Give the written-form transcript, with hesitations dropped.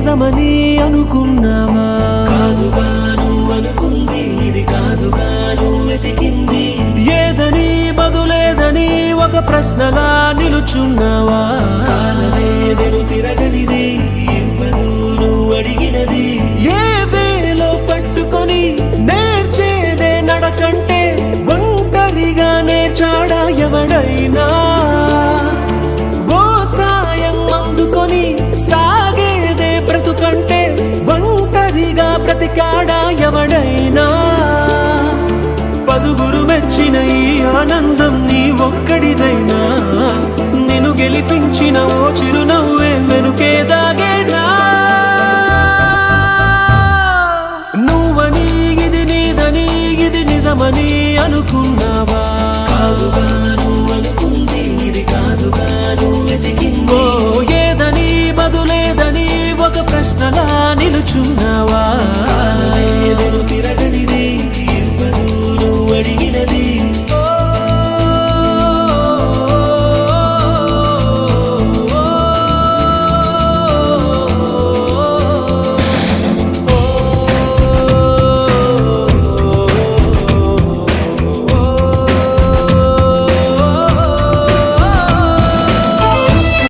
నిజమని అనుకున్నావా? కాదుగాను అనుకుంది, ఇది కాదుగాను వెతికింది. ఏదని బదులేదని ఒక ప్రశ్నలా నిలుచున్నావా? కాలమే వెను తిరగనిది, ఇవ్వదు నువ్వు అడిగినది. ఏ వేలో పట్టుకొని నేర్చేదే నడకంటే ఒంటరిగా నేర్చాడా ఎవడైనా? ఓ సాయం అందుకొని సాగేదే బ్రతుకంటే ఒంటరిగా బ్రతికాడా ఎవడైనా? పదుగురు మెచ్చిన ఈ ఆనందం నీ ఒక్కడిదైనా? నిన్ను గెలిపించిన ఓ చిరునవ్వు